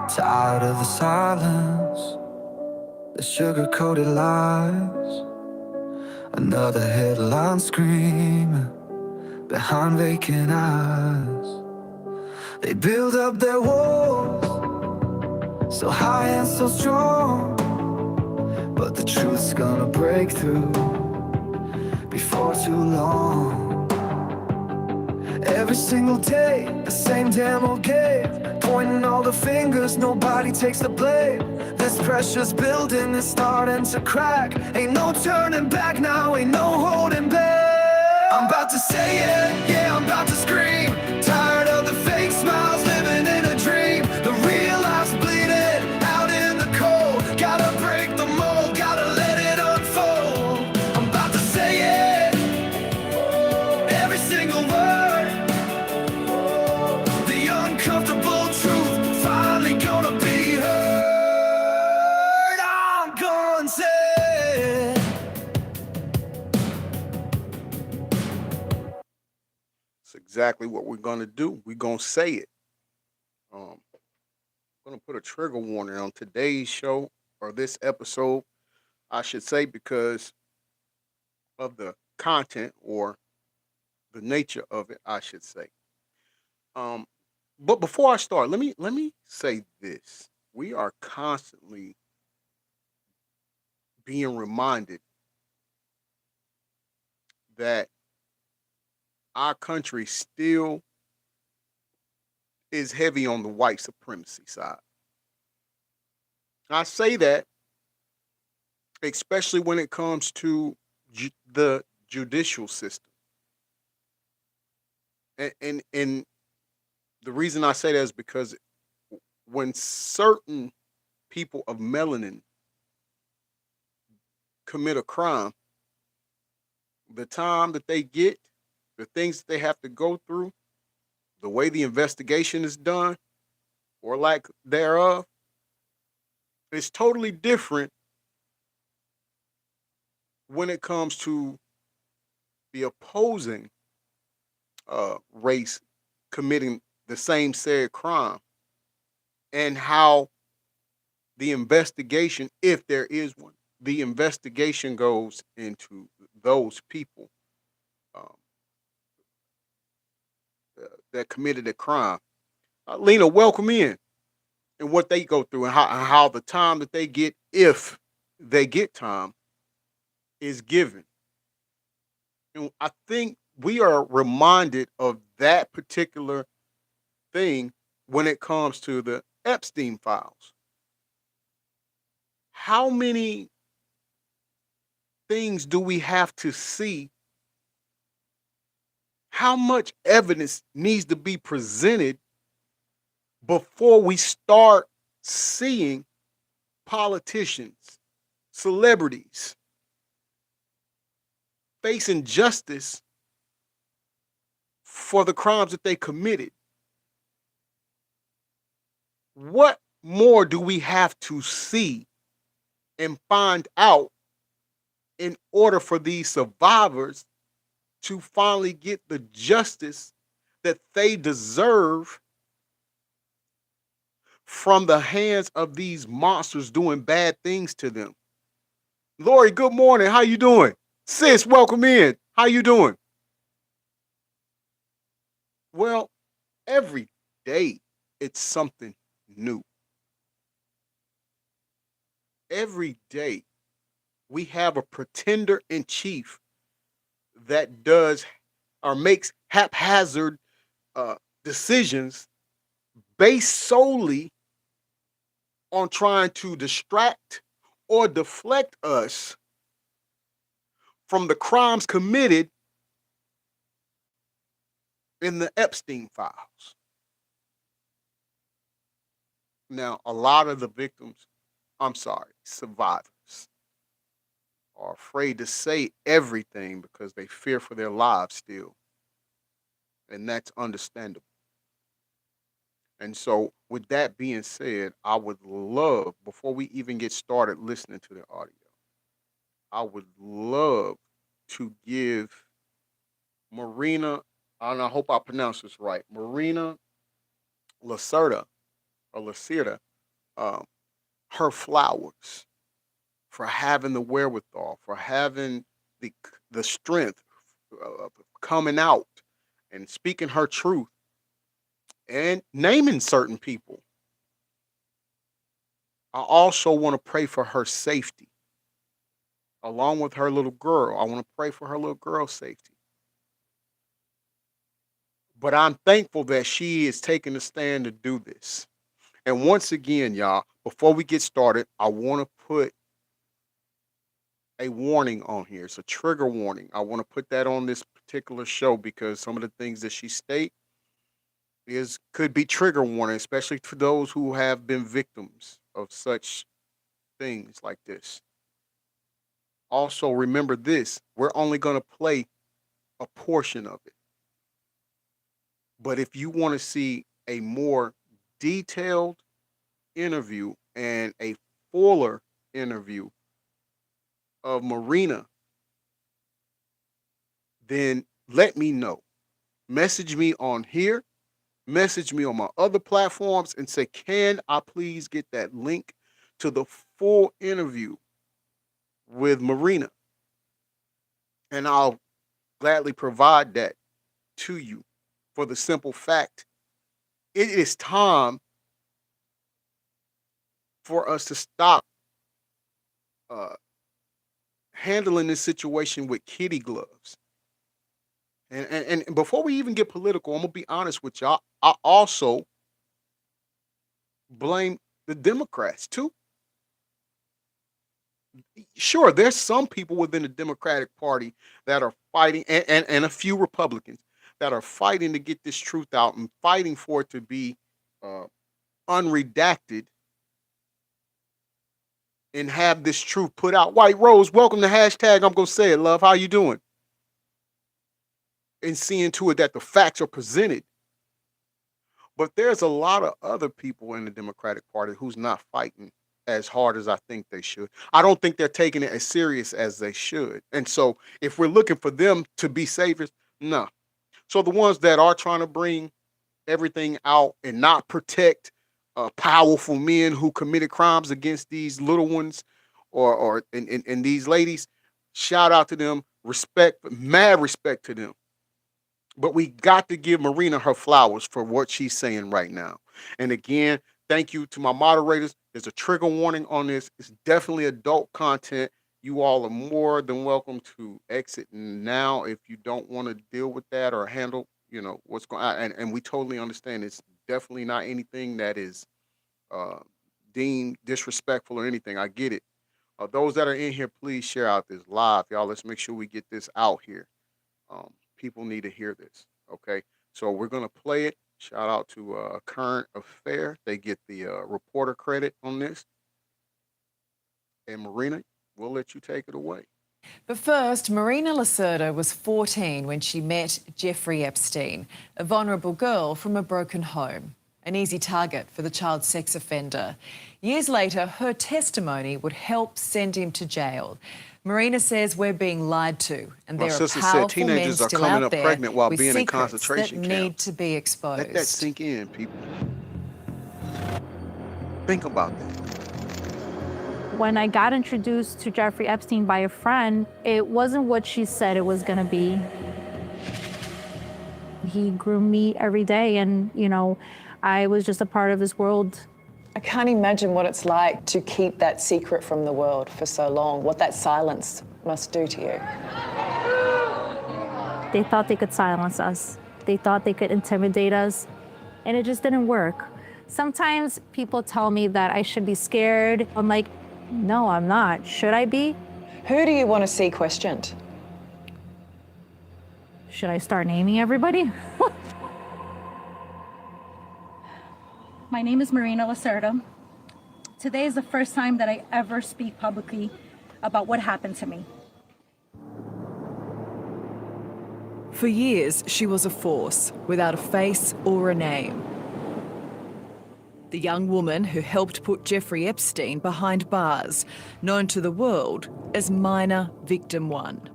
Tired of the silence, the sugar-coated lies. Another headline screaming behind vacant eyes. They build up their walls, so high and so strong, but the truth's gonna break through before too long. Every single day, the same damn old game, pointing all the fingers, nobody takes the blame. This pressure's building, it's starting to crack. Ain't no turning back now, ain't no holding back. I'm about to say it, yeah, I'm about to scream. Tired of the fake smiles, living in a dream. The real life's bleeding out in the cold. Gotta break the mold, gotta let it unfold. I'm about to say it, every single word. The uncomfortable truth finally gonna be heard. I'm gonna say it. It's exactly what we're gonna do. We're gonna say it. I'm gonna put a trigger warning on today's show or this episode, I should say, because of the content or the nature of it, I should say. Um, but before I start, let me say this: we are constantly being reminded that our country still is heavy on the white supremacy side. I say that especially when it comes to the judicial system, and the reason I say that is because when certain people of melanin commit a crime, the time that they get, the things that they have to go through, the way the investigation is done, or lack thereof, is totally different when it comes to the opposing race committing the same said crime, and how the investigation, if there is one, the investigation goes into those people um, that committed a crime. Lena, welcome in, and what they go through, and how the time that they get, if they get time, is given. And I think we are reminded of that particular thing when it comes to the Epstein files. How many things do we have to see? How much evidence needs to be presented before we start seeing politicians, celebrities facing justice for the crimes that they committed? What more do we have to see and find out in order for these survivors to finally get the justice that they deserve from the hands of these monsters doing bad things to them? Lori, good morning. How you doing? Sis, welcome in. How you doing? Well, every day it's something new. Every day we have a pretender in chief that does or makes haphazard uh, decisions based solely on trying to distract or deflect us from the crimes committed in the Epstein files. Now, a lot of the victims, I'm sorry, survivors, are afraid to say everything because they fear for their lives still. And that's understandable. And so, with that being said, I would love, before we even get started listening to the audio, I would love to give Marina, and I hope I pronounce this right, Marina Lacerda or Lacerda, um, her flowers for having the wherewithal, for having the strength of coming out and speaking her truth and naming certain people. I also want to pray for her safety, along with her little girl. I want to pray for her little girl's safety. But I'm thankful that she is taking the stand to do this. And once again, y'all, before we get started, I want to put a warning on here. It's a trigger warning. I want to put that on this particular show because some of the things that she state is could be trigger warning, especially for those who have been victims of such things like this. Also, remember this: we're only going to play a portion of it. But if you want to see a more detailed interview and a fuller interview of Marina, then let me know. Message me on here, message me on my other platforms, and say, can I please get that link to the full interview with Marina? And I'll gladly provide that to you for the simple fact it is time for us to stop uh, handling this situation with kitty gloves. And before we even get political, I'm gonna be honest with y'all. I also blame the Democrats too. Sure, there's some people within the Democratic Party that are fighting, and a few Republicans that are fighting to get this truth out and fighting for it to be uh, unredacted and have this truth put out. White Rose, welcome to hashtag I'm gonna say it, love. How you doing? And seeing to it that the facts are presented. But there's a lot of other people in the Democratic Party who's not fighting as hard as I think they should. I don't think they're taking it as serious as they should. And so if we're looking for them to be saviors, no. So the ones that are trying to bring everything out and not protect powerful men who committed crimes against these little ones or these ladies, shout out to them, respect, mad respect to them. But we got to give Marina her flowers for what she's saying right now. And again, thank you to my moderators. There's a trigger warning on this. It's definitely adult content. You all are more than welcome to exit now if you don't want to deal with that or handle, what's going on. And we totally understand it's definitely not anything that is uh, deemed disrespectful or anything. I get it. Those that are in here, please share out this live. Y'all, let's make sure we get this out here. People need to hear this. Okay, so we're gonna play it. Shout out to Current Affair. They get the reporter credit on this. And Marina, we'll let you take it away. But first, Marina Lacerda was 14 when she met Jeffrey Epstein, a vulnerable girl from a broken home, an easy target for the child sex offender. Years later, her testimony would help send him to jail. Marina says we're being lied to, and there are powerful men still out there with secrets that need to be exposed. Let that sink in, people. Think about that. When I got introduced to Jeffrey Epstein by a friend, it wasn't what she said it was going to be. He groomed me every day, and, I was just a part of his world. I can't imagine what it's like to keep that secret from the world for so long, what that silence must do to you. They thought they could silence us. They thought they could intimidate us, and it just didn't work. Sometimes people tell me that I should be scared. I'm like, no, I'm not. Should I be? Who do you want to see questioned? Should I start naming everybody? My name is Marina Lacerda. Today is the first time that I ever speak publicly about what happened to me. For years, she was a force without a face or a name. The young woman who helped put Jeffrey Epstein behind bars, known to the world as Minor Victim 1.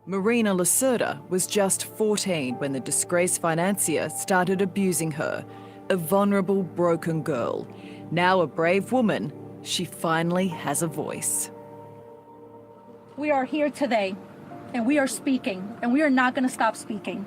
Marina Lacerda was just 14 when the disgraced financier started abusing her, a vulnerable, broken girl, Now a brave woman, she finally has a voice. We are here today, and we are speaking, and we are not going to stop speaking.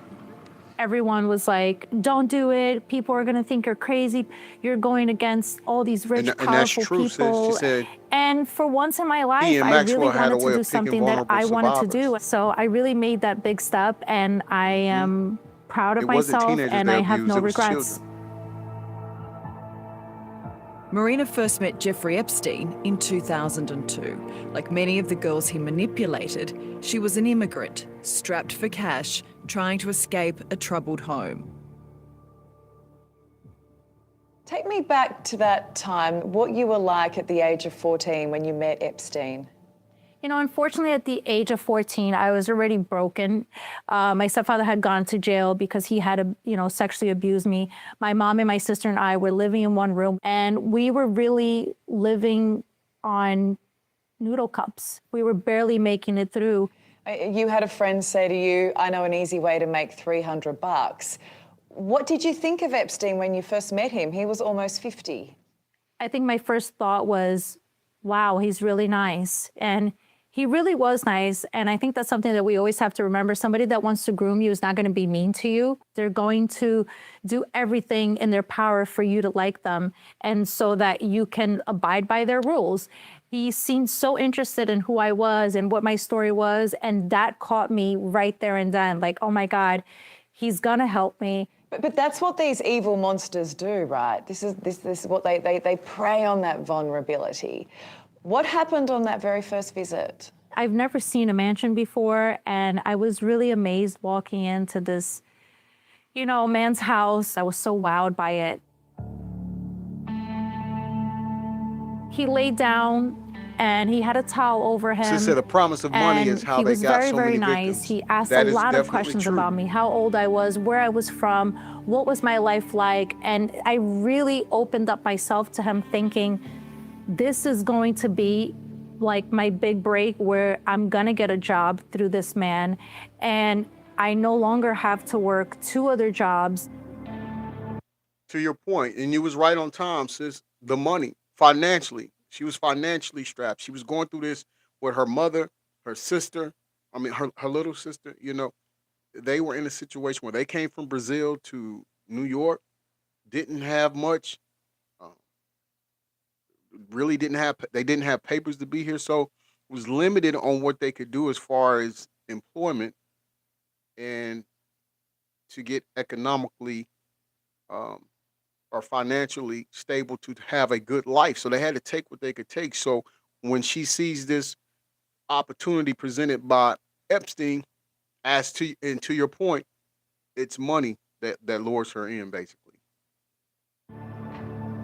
Everyone was like, don't do it. People are going to think you're crazy. You're going against all these rich, And that's powerful true, sis. people. She said And for once in my life, he and I really Maxwell had a wanted way to do of picking something that vulnerable I wanted to do. survivors. So I really made that big step, and I am proud of It wasn't myself, teenagers and they I have abused, no it was regrets. children. Marina first met Jeffrey Epstein in 2002. Like many of the girls he manipulated, she was an immigrant, strapped for cash, trying to escape a troubled home. Take me back to that time, what you were like at the age of 14 when you met Epstein. You know, unfortunately, at the age of 14, I was already broken. My stepfather had gone to jail because he had, sexually abused me. My mom and my sister and I were living in one room, and we were really living on noodle cups. We were barely making it through. You had a friend say to you, I know an easy way to make $300. What did you think of Epstein when you first met him? He was almost 50. I think my first thought was, wow, he's really nice. And he really was nice. And I think that's something that we always have to remember. Somebody that wants to groom you is not going to be mean to you. They're going to do everything in their power for you to like them, and so that you can abide by their rules. He seemed so interested in who I was and what my story was. And that caught me right there and then. Like, oh my God, he's going to help me. But that's what these evil monsters do, right? This is what they prey on, that vulnerability. What happened on that very first visit? I've never seen a mansion before, and I was really amazed walking into this, man's house. I was so wowed by it. He laid down and he had a towel over him. She said the promise of money is how they got so many victims. He was very, very nice. He asked That a is lot of definitely questions true. about me, how old I was, where I was from, what was my life like. And I really opened up myself to him, thinking, this is going to be like my big break, where I'm gonna get a job through this man. And I no longer have to work 2 other jobs. To your point, and you was right on time, sis, the money, financially. She was financially strapped. She was going through this with her mother, her sister, her little sister, they were in a situation where they came from Brazil to New York, didn't have much, um, they didn't have papers to be here, so it was limited on what they could do as far as employment and to get economically um, or financially stable to have a good life. So they had to take what they could take. So when she sees this opportunity presented by Epstein, and to your point, it's money that lures her in, basically.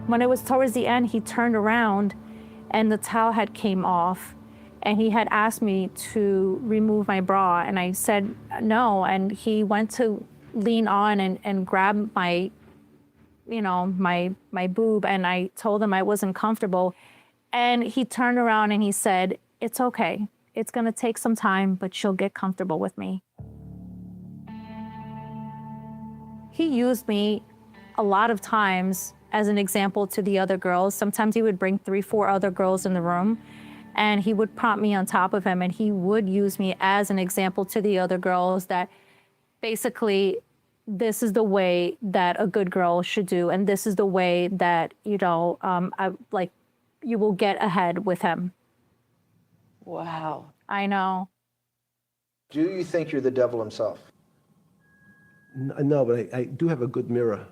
When it was towards the end, he turned around and the towel had came off, and he had asked me to remove my bra, and I said no. And he went to lean on and grab my, my boob, and I told him I wasn't comfortable. And he turned around and he said, it's okay. It's gonna take some time, but you'll get comfortable with me. He used me a lot of times as an example to the other girls. Sometimes he would bring 3, 4 other girls in the room, and he would prop me on top of him, and he would use me as an example to the other girls that basically this is the way that a good girl should do, and this is the way that, you will get ahead with him. Wow. I know. Do you think you're the devil himself? No, but I do have a good mirror.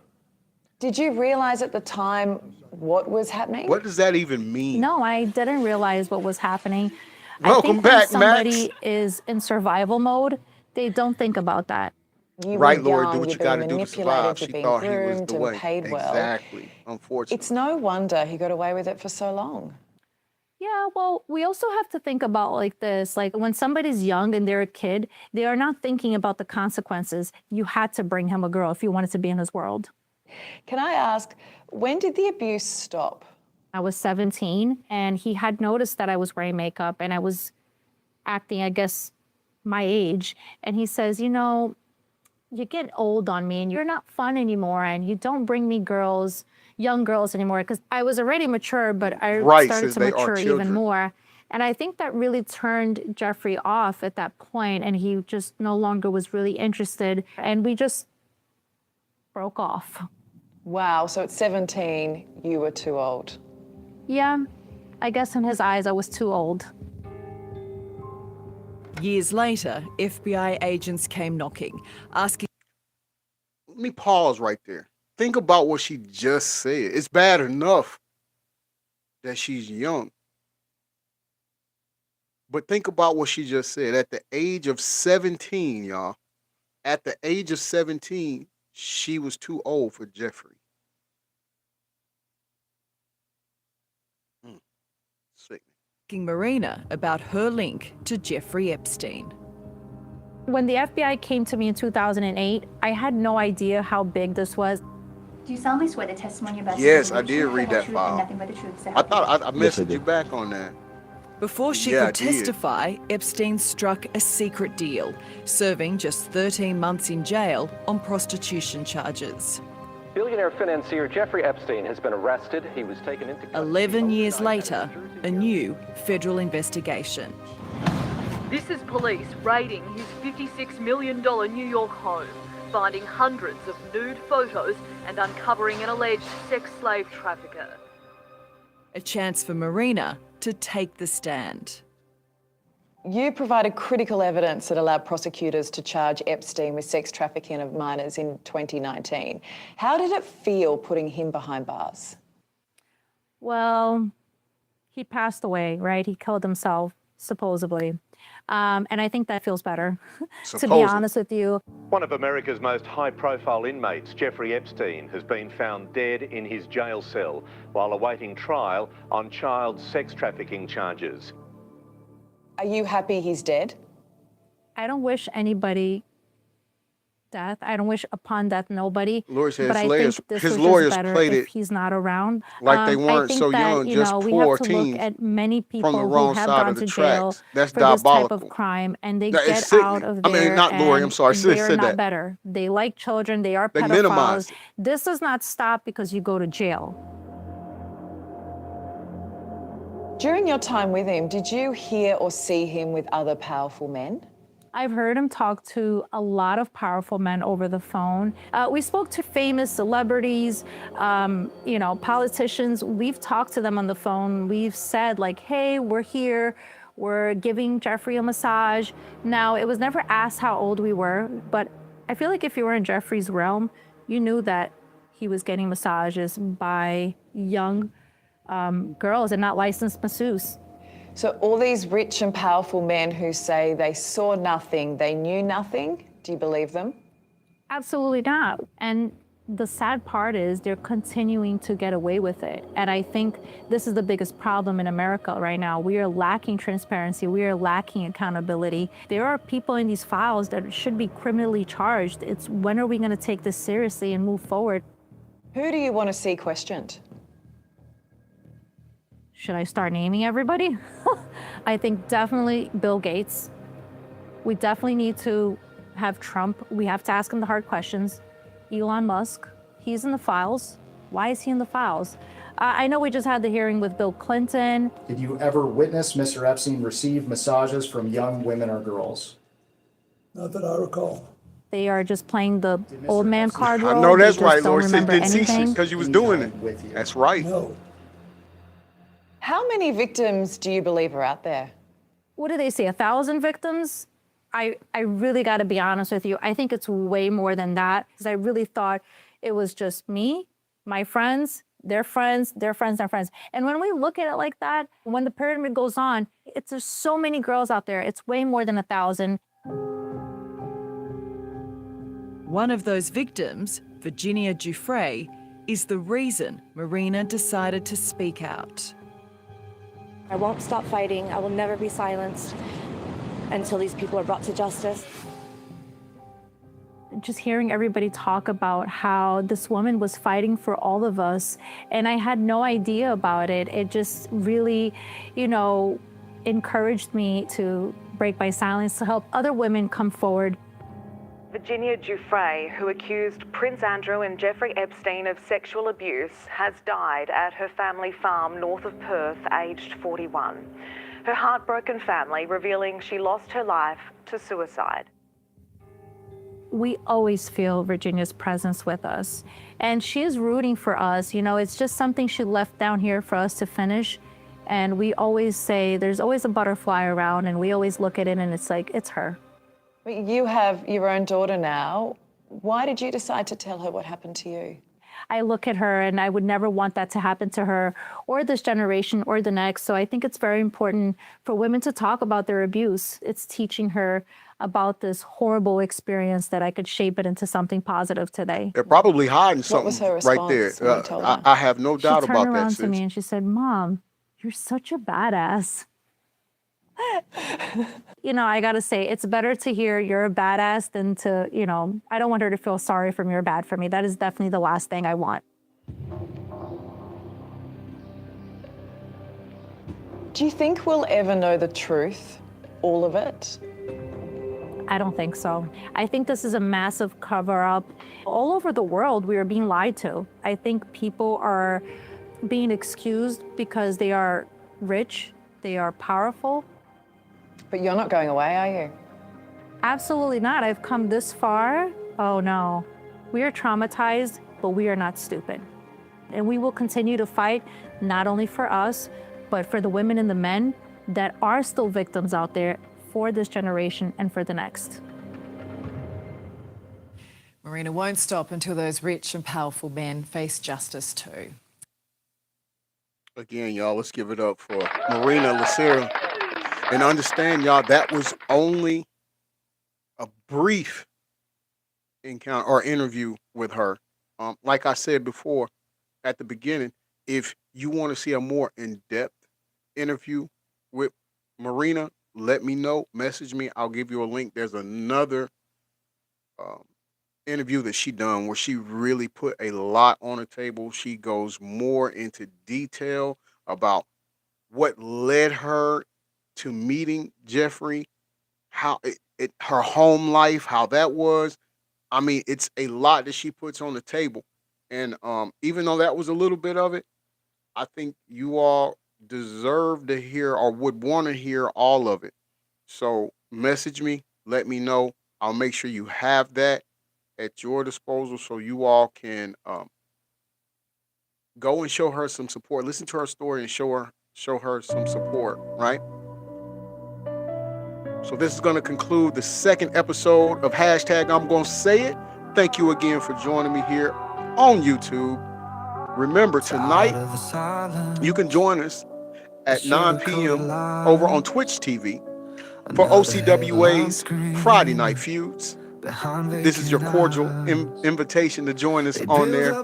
Did you realize at the time what was happening? What does that even mean? No, I didn't realize what was happening. Welcome I think back, when somebody Max. is in survival mode, they don't think about that. You Right, were Lord, young, do what you you've been got to do to survive. manipulated, She you've been thought he was groomed the and way. paid well. Exactly, unfortunately. It's no wonder he got away with it for so long. Yeah, well, we also have to think about like this, like when somebody's young and they're a kid, they are not thinking about the consequences. You had to bring him a girl if you wanted to be in his world. Can I ask, when did the abuse stop? I was 17, and he had noticed that I was wearing makeup and I was acting, I guess, my age. And he says, you get old on me and you're not fun anymore and you don't bring me girls. young girls anymore, because I was already mature, but I Right, started since to they are mature even children. more. And I think that really turned Jeffrey off at that point, and he just no longer was really interested, and we just broke off. Wow, so at 17, you were too old. Yeah, I guess in his eyes, I was too old. Years later, FBI agents came knocking, asking Let me pause right there. Think about what she just said. It's bad enough that she's young. But think about what she just said. At the age of 17, y'all, at the age of 17, she was too old for Jeffrey. Sickening. Marina about her link to Jeffrey Epstein. When the FBI came to me in 2008, I had no idea how big this was. Do you solemnly swear the testimony about Yes, I did read that file. nothing but the truth? I thought I Yes, I messaged you did. back on that. Before she Yeah, I could did. testify, Epstein struck a secret deal, serving just 13 months in jail on prostitution charges. Billionaire financier Jeffrey Epstein has been arrested. He was taken into custody 11 years overnight later, at New Jersey a new federal investigation. This is police raiding his $56 million New York home, finding hundreds of nude photos and uncovering an alleged sex slave trafficker. A chance for Marina to take the stand. You provided critical evidence that allowed prosecutors to charge Epstein with sex trafficking of minors in 2019. How did it feel putting him behind bars? Well, he passed away, right? He killed himself, supposedly. And I think that feels better, to be honest with you. One of America's most high-profile inmates, Jeffrey Epstein, has been found dead in his jail cell while awaiting trial on child sex trafficking charges. Are you happy he's dead? I don't wish anybody death. I don't wish upon death nobody. Lord says but I lawyers- think this his was lawyers just better played if it he's not around. like they weren't I think so that, young, you just know, we poor have to look teens at many people from the who wrong have side gone of the to jail tracks. That's for this type diabolical. of crime, and they That is get out sickening. of there. I mean, not Lori, I'm and sorry, I should have they're said not that. better. They like children. They are They pedophiles. minimize it. This does not stop because you go to jail. During your time with him, did you hear or see him with other powerful men? I've heard him talk to a lot of powerful men over the phone. We spoke to famous celebrities, you know, politicians. We've talked to them on the phone. We've said like, hey, we're here. We're giving Jeffrey a massage. Now, it was never asked how old we were, but I feel like if you were in Jeffrey's realm, you knew that he was getting massages by young girls and not licensed masseuses. So all these rich and powerful men who say they saw nothing, they knew nothing, do you believe them? Absolutely not. And the sad part is they're continuing to get away with it. And I think this is the biggest problem in America right now. We are lacking transparency. We are lacking accountability. There are people in these files that should be criminally charged. It's when are we going to take this seriously and move forward? Who do you want to see questioned? Should I start naming everybody? I think definitely Bill Gates. We definitely need to have Trump. We have to ask him the hard questions. Elon Musk, he's in the files. Why is he in the files? I know we just had the hearing with Bill Clinton. Did you ever witness Mr. Epstein receive massages from young women or girls? Not that I recall. They are just playing the old man card I role. know that's They just right, don't Lord. Said remember didn't see anything. because you was doing it. With you. That's right. No. How many victims do you believe are out there? What do they say, 1,000 victims? I really got to be honest with you. I think it's way more than that, because I really thought it was just me, my friends, their friends, their friends, their friends. And when we look at it like that, when the pyramid goes on, there's so many girls out there. It's way more than 1,000. One of those victims, Virginia Giuffre, is the reason Marina decided to speak out. I won't stop fighting. I will never be silenced until these people are brought to justice. Just hearing everybody talk about how this woman was fighting for all of us, and I had no idea about it. It just really, you know, encouraged me to break my silence, to help other women come forward. Virginia Giuffre, who accused Prince Andrew and Jeffrey Epstein of sexual abuse, has died at her family farm north of Perth, aged 41. Her heartbroken family revealing she lost her life to suicide. We always feel Virginia's presence with us, and she is rooting for us. You know, it's just something she left down here for us to finish. And we always say there's always a butterfly around, and we always look at it and it's like, it's her. You have your own daughter now. Why did you decide to tell her what happened to you? I look at her and I would never want that to happen to her or this generation or the next. So I think it's very important for women to talk about their abuse. It's teaching her about this horrible experience that I could shape it into something positive today. They're probably hiding something was her right there. response when you told her? I have no doubt She about turned that, around sis. to me and she said, "Mom, you're such a badass." You know, I gotta say, it's better to hear you're a badass than to, you know, I don't want her to feel sorry for me or bad for me. That is definitely the last thing I want. Do you think we'll ever know the truth, all of it? I don't think so. I think this is a massive cover-up. All over the world, we are being lied to. I think people are being excused because they are rich, they are powerful. But you're not going away, are you? Absolutely not. I've come this far. Oh no. We are traumatized, but we are not stupid. And we will continue to fight, not only for us, but for the women and the men that are still victims out there for this generation and for the next. Marina won't stop until those rich and powerful men face justice too. Again, y'all, let's give it up for Marina Lacerda. And understand, y'all, that was only a brief encounter or interview with her. Like I said before at the beginning, if you want to see a more in-depth interview with Marina, let me know. Message me. I'll give you a link. There's another interview that she done where she really put a lot on the table. She goes more into detail about what led her to meeting Jeffrey, how her home life, how that was. I mean, it's a lot that she puts on the table. And even though that was a little bit of it, I think you all deserve to hear or would want to hear all of it. So message me, let me know. I'll make sure you have that at your disposal so you all can go and show her some support. Listen to her story and show her some support, right? So this is going to conclude the second episode of Hashtag I'm Gonna Say It. Thank you again for joining me here on YouTube. Remember, tonight you can join us at 9 p.m. over on Twitch TV for OCWA's Friday Night Feuds. This is your cordial invitation to join us on there.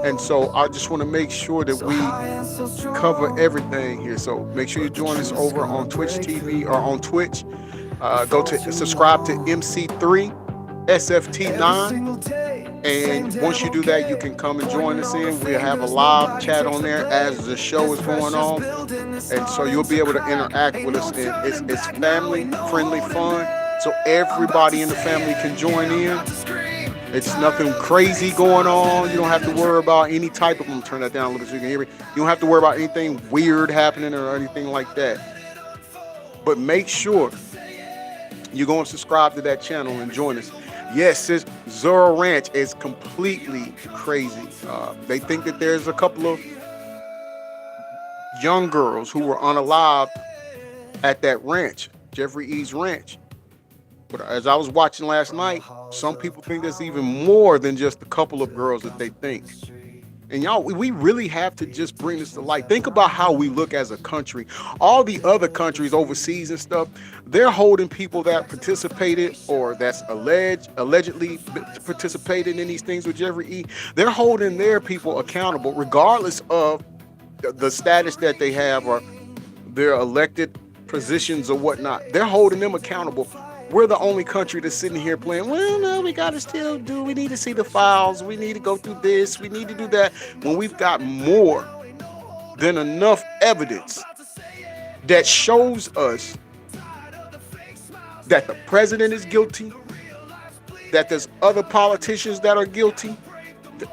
And so I just want to make sure that we cover everything here. So make sure you join us over on Twitch TV or on Twitch. Go to subscribe to MC3 SFT9. And once you do that, you can come and join us in. We'll have a live chat on there as the show is going on. And so you'll be able to interact with us. And it's family-friendly fun. So everybody in the family can join in. It's nothing crazy going on. You don't have to worry about any type of... I'm going to turn that down a little bit so you can hear me. You don't have to worry about anything weird happening or anything like that. But make sure you go and subscribe to that channel and join us. Yes, sis, Zorro Ranch is completely crazy. They think that there's a couple of young girls who were unalived at that ranch, Jeffrey E's ranch. But as I was watching last night, some people think there's even more than just a couple of girls that they think. And y'all, we really have to just bring this to light. Think about how we look as a country. All the other countries overseas and stuff, they're holding people that participated or that's allegedly participated in these things with Jeffrey E. They're holding their people accountable regardless of the status that they have or their elected positions or whatnot. They're holding them accountable. We're the only country that's sitting here playing, well, no, we got to still do, we need to see the files, we need to go through this, we need to do that, when we've got more than enough evidence that shows us that the president is guilty, that there's other politicians that are guilty,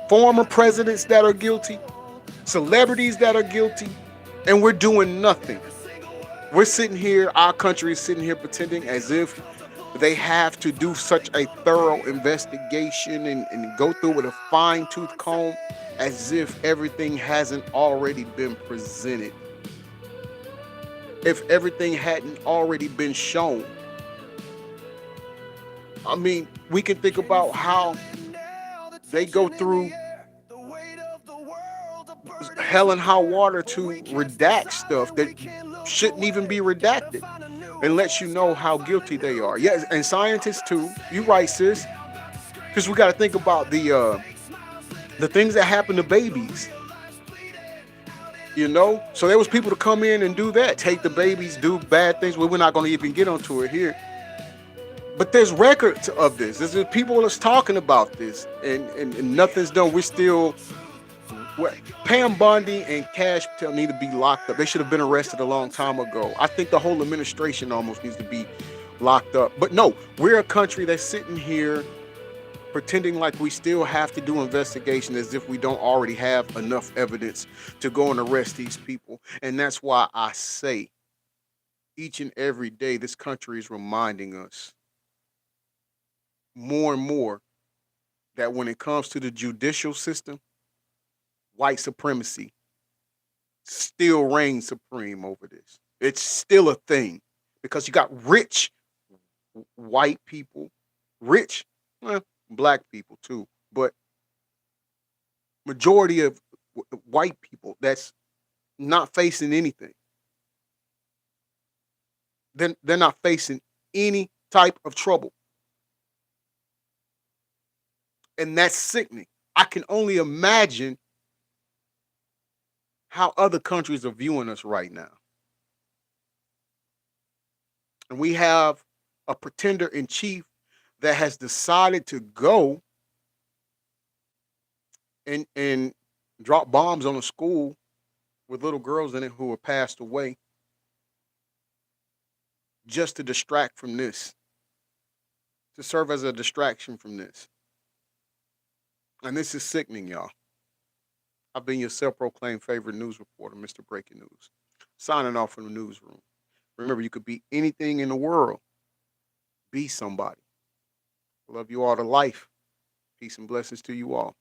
former presidents that are guilty, celebrities that are guilty, and we're doing nothing. We're sitting here, our country is sitting here pretending as if they have to do such a thorough investigation and go through with a fine-tooth comb as if everything hasn't already been presented. If everything hadn't already been shown. I mean, we can think about how they go through hell and high water to redact stuff that shouldn't even be redacted and lets you know how guilty they are. Yes, and scientists too. You right, sis. Because we got to think about the things that happen to babies. You know, so there was people to come in and do that, take the babies, do bad things. Well, we're not going to even get onto it here. But there's records of this. There's people that's talking about this, and nothing's done. We're still. Pam Bondi and Cash Patel need to be locked up. They should have been arrested a long time ago. I think the whole administration almost needs to be locked up. But no, we're a country that's sitting here pretending like we still have to do investigation as if we don't already have enough evidence to go and arrest these people. And that's why I say each and every day this country is reminding us more and more that when it comes to the judicial system, white supremacy still reigns supreme over this. It's still a thing because you got rich white people, rich black people too, but majority of white people that's not facing anything. They're not facing any type of trouble. And that's sickening. I can only imagine how other countries are viewing us right now. And we have a pretender in chief that has decided to go and drop bombs on a school with little girls in it who have passed away just to distract from this, to serve as a distraction from this. And this is sickening, y'all. I've been your self-proclaimed favorite news reporter, Mr. Breaking News. Signing off from the newsroom. Remember, you could be anything in the world. Be somebody. Love you all to life. Peace and blessings to you all.